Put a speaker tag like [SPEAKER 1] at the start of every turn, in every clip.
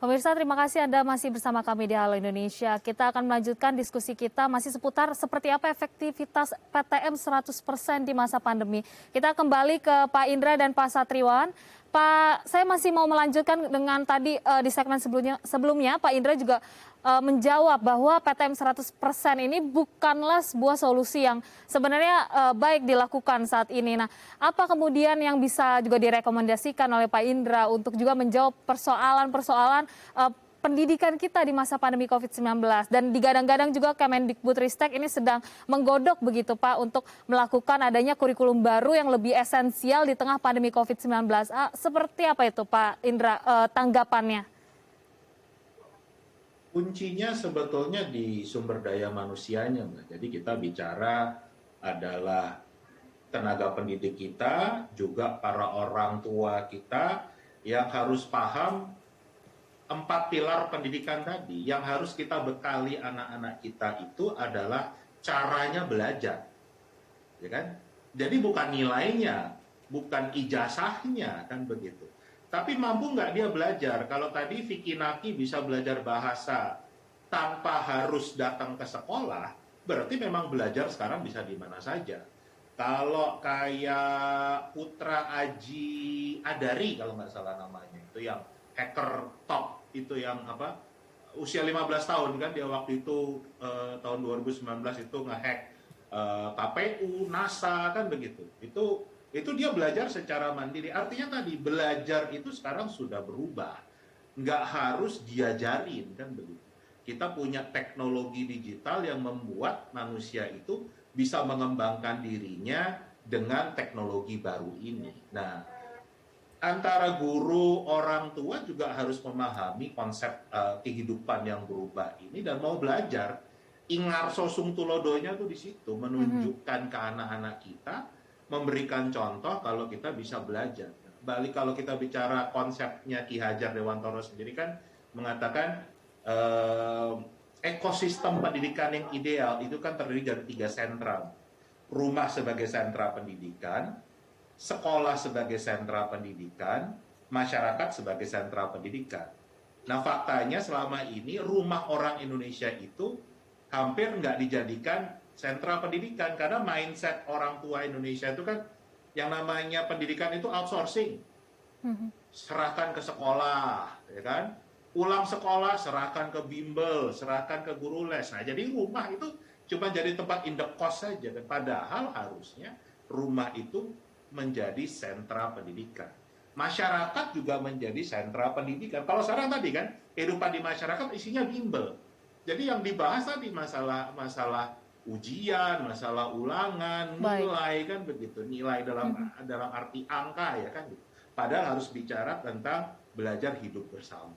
[SPEAKER 1] Pemirsa, terima kasih Anda masih bersama kami di Halo Indonesia. Kita akan melanjutkan diskusi kita masih seputar seperti apa efektivitas PTM 100% di masa pandemi. Kita kembali ke Pak Indra dan Pak Satriwan. Pak, saya masih mau melanjutkan dengan tadi di segmen sebelumnya Pak Indra juga menjawab bahwa PTM 100% ini bukanlah sebuah solusi yang sebenarnya baik dilakukan saat ini. Nah, apa kemudian yang bisa juga direkomendasikan oleh Pak Indra untuk juga menjawab persoalan-persoalan pendidikan kita di masa pandemi COVID-19, dan digadang-gadang juga Kemendikbudristek ini sedang menggodok begitu Pak untuk melakukan adanya kurikulum baru yang lebih esensial di tengah pandemi COVID-19. Seperti apa itu Pak Indra tanggapannya?
[SPEAKER 2] Kuncinya sebetulnya di sumber daya manusianya, Mbak. Jadi kita bicara adalah tenaga pendidik kita, juga para orang tua kita yang harus paham 4 pilar pendidikan tadi. Yang harus kita bekali anak-anak kita itu adalah caranya belajar, ya kan? Jadi bukan nilainya, bukan ijazahnya, kan begitu. Tapi mampu nggak dia belajar? Kalau tadi Vicky Naki bisa belajar bahasa tanpa harus datang ke sekolah, berarti memang belajar sekarang bisa di mana saja. Kalau kayak Putra Aji Adari, kalau nggak salah namanya, itu yang hacker top, itu yang apa, usia 15 tahun kan dia waktu itu tahun 2019 itu ngehack KPU, NASA, kan begitu. Itu dia belajar secara mandiri. Artinya tadi belajar itu sekarang sudah berubah, nggak harus diajarin, kan begitu. Kita punya teknologi digital yang membuat manusia itu bisa mengembangkan dirinya dengan teknologi baru ini. Nah, antara guru, orang tua juga harus memahami konsep kehidupan yang berubah ini dan mau belajar. Ingar sosung tulodonya tuh di situ, menunjukkan ke anak-anak kita, memberikan contoh kalau kita bisa belajar. Balik kalau kita bicara konsepnya Ki Hajar Dewantoro sendiri kan mengatakan ekosistem pendidikan yang ideal itu kan terdiri dari 3 sentra. Rumah sebagai sentra pendidikan, sekolah sebagai sentra pendidikan, masyarakat sebagai sentra pendidikan. Nah, faktanya selama ini rumah orang Indonesia itu hampir nggak dijadikan sentra pendidikan karena mindset orang tua Indonesia itu kan yang namanya pendidikan itu outsourcing. Serahkan ke sekolah, ya kan? Pulang sekolah serahkan ke bimbel, serahkan ke guru les. Nah, jadi rumah itu cuma jadi tempat indekos saja. Padahal harusnya rumah itu menjadi sentra pendidikan. Masyarakat juga menjadi sentra pendidikan. Kalau sekarang tadi kan, kehidupan di masyarakat isinya bimbel. Jadi yang dibahas tadi masalah ujian, masalah ulangan, nilai, kan begitu. Nilai dalam arti angka, ya kan. Padahal harus bicara tentang belajar hidup bersama.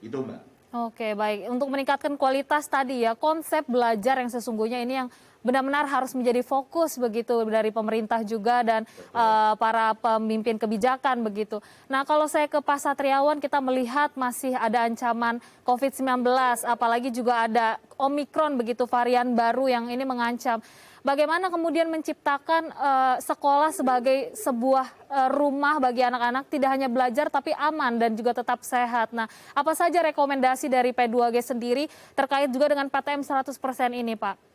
[SPEAKER 2] Itu, Mbak.
[SPEAKER 1] Oke, baik. Untuk meningkatkan kualitas tadi ya, konsep belajar yang sesungguhnya ini yang benar-benar harus menjadi fokus begitu dari pemerintah juga dan para pemimpin kebijakan begitu. Nah, kalau saya ke Pak Satriawan, kita melihat masih ada ancaman COVID-19, apalagi juga ada Omikron begitu, varian baru yang ini mengancam. Bagaimana kemudian menciptakan sekolah sebagai sebuah rumah bagi anak-anak, tidak hanya belajar tapi aman dan juga tetap sehat. Nah, apa saja rekomendasi dari P2G sendiri terkait juga dengan PTM 100% ini, Pak?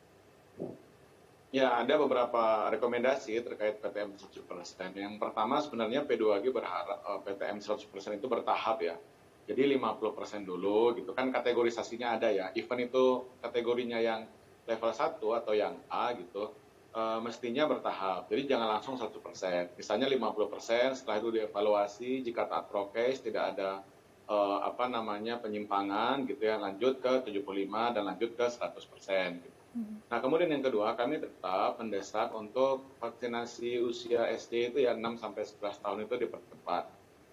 [SPEAKER 3] Ya, ada beberapa rekomendasi terkait PTM 100%. Yang pertama sebenarnya P2G berharap PTM 100% itu bertahap ya. Jadi 50% dulu gitu kan, kategorisasinya ada ya. Event itu kategorinya yang level 1 atau yang A gitu, mestinya bertahap. Jadi jangan langsung 100%. Misalnya 50%, setelah itu dievaluasi, jika taat prokes, tidak ada penyimpangan gitu ya, lanjut ke 75 dan lanjut ke 100% gitu. Nah, kemudian yang kedua, kami tetap mendesak untuk vaksinasi usia SD itu ya 6-11 tahun itu dipercepat.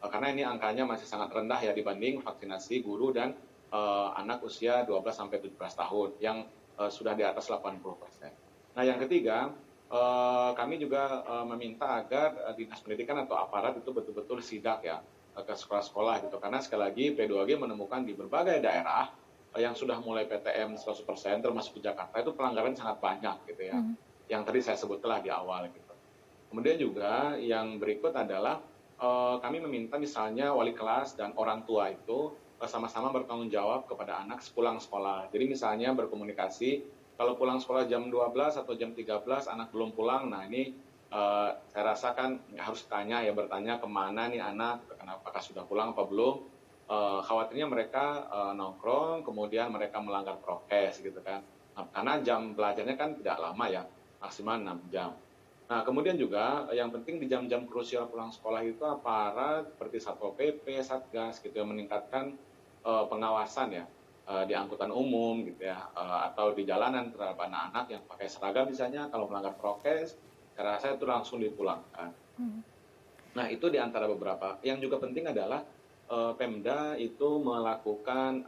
[SPEAKER 3] Karena ini angkanya masih sangat rendah ya dibanding vaksinasi guru dan anak usia 12-17 tahun yang sudah di atas 80%. Nah, yang ketiga, kami juga meminta agar dinas pendidikan atau aparat itu betul-betul sidak ya ke sekolah-sekolah gitu. Karena sekali lagi P2G menemukan di berbagai daerah yang sudah mulai PTM 100% termasuk di Jakarta itu pelanggaran sangat banyak gitu ya. Yang tadi saya sebutlah di awal gitu. Kemudian juga yang berikut adalah kami meminta misalnya wali kelas dan orang tua itu sama-sama bertanggung jawab kepada anak sepulang sekolah. Jadi misalnya berkomunikasi, kalau pulang sekolah jam 12 atau jam 13 anak belum pulang, nah ini saya rasa kan harus bertanya kemana nih anak, apakah sudah pulang apa belum. Khawatirnya mereka nongkrong, kemudian mereka melanggar prokes gitu kan. Nah, karena jam belajarnya kan tidak lama ya, maksimal 6 jam. Nah, kemudian juga yang penting di jam-jam krusial pulang sekolah itu aparat seperti Satpol PP, Satgas gitu yang meningkatkan pengawasan ya di angkutan umum gitu ya atau di jalanan terhadap anak-anak yang pakai seragam misalnya kalau melanggar prokes, saya rasa itu langsung dipulangkan. Nah, itu di antara beberapa. Yang juga penting adalah Pemda itu melakukan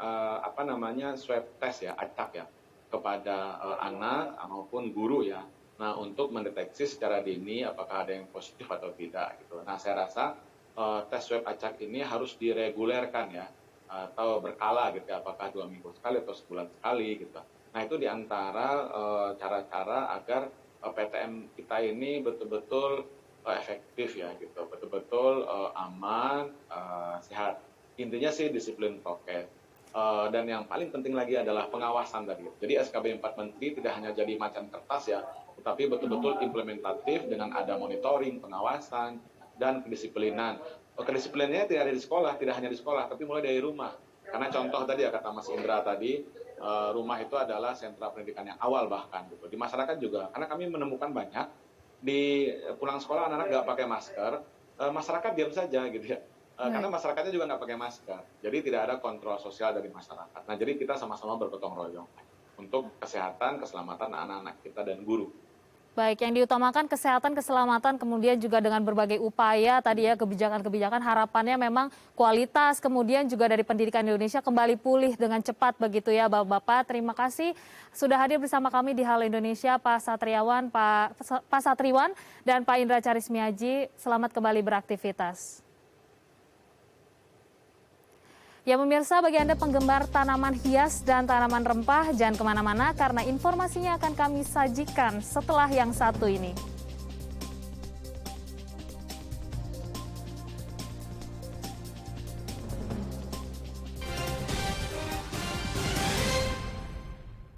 [SPEAKER 3] swab test ya, acak ya kepada anak maupun guru ya. Nah, untuk mendeteksi secara dini apakah ada yang positif atau tidak gitu. Nah, saya rasa tes swab acak ini harus diregulerkan ya atau berkala gitu ya, apakah 2 minggu sekali atau sebulan sekali gitu. Nah, itu diantara cara-cara agar PTM kita ini betul-betul efektif ya gitu, betul-betul aman, sehat. Intinya sih disiplin prokes. Dan yang paling penting lagi adalah pengawasan tadi. Jadi SKB 4 Menteri tidak hanya jadi macan kertas ya, tetapi betul-betul implementatif dengan ada monitoring, pengawasan, dan kedisiplinan. Kedisiplinannya tidak ada di sekolah, tidak hanya di sekolah, tapi mulai dari rumah. Karena contoh tadi ya kata Mas Indra tadi, rumah itu adalah sentra pendidikan yang awal bahkan gitu. Di masyarakat juga, karena kami menemukan banyak di pulang sekolah anak-anak nggak pakai masker, masyarakat diam saja gitu ya. Karena masyarakatnya juga nggak pakai masker, jadi tidak ada kontrol sosial dari masyarakat. Nah, jadi kita sama-sama bergotong royong untuk kesehatan, keselamatan anak-anak kita dan guru.
[SPEAKER 1] Baik, yang diutamakan kesehatan, keselamatan, kemudian juga dengan berbagai upaya tadi ya, kebijakan-kebijakan, harapannya memang kualitas, kemudian juga dari pendidikan Indonesia kembali pulih dengan cepat begitu ya Bapak-Bapak. Terima kasih sudah hadir bersama kami di Halo Indonesia, Pak Satriwan dan Pak Indra Charismiaji. Selamat kembali beraktivitas. Ya pemirsa, bagi Anda penggemar tanaman hias dan tanaman rempah, jangan kemana-mana karena informasinya akan kami sajikan setelah yang satu ini.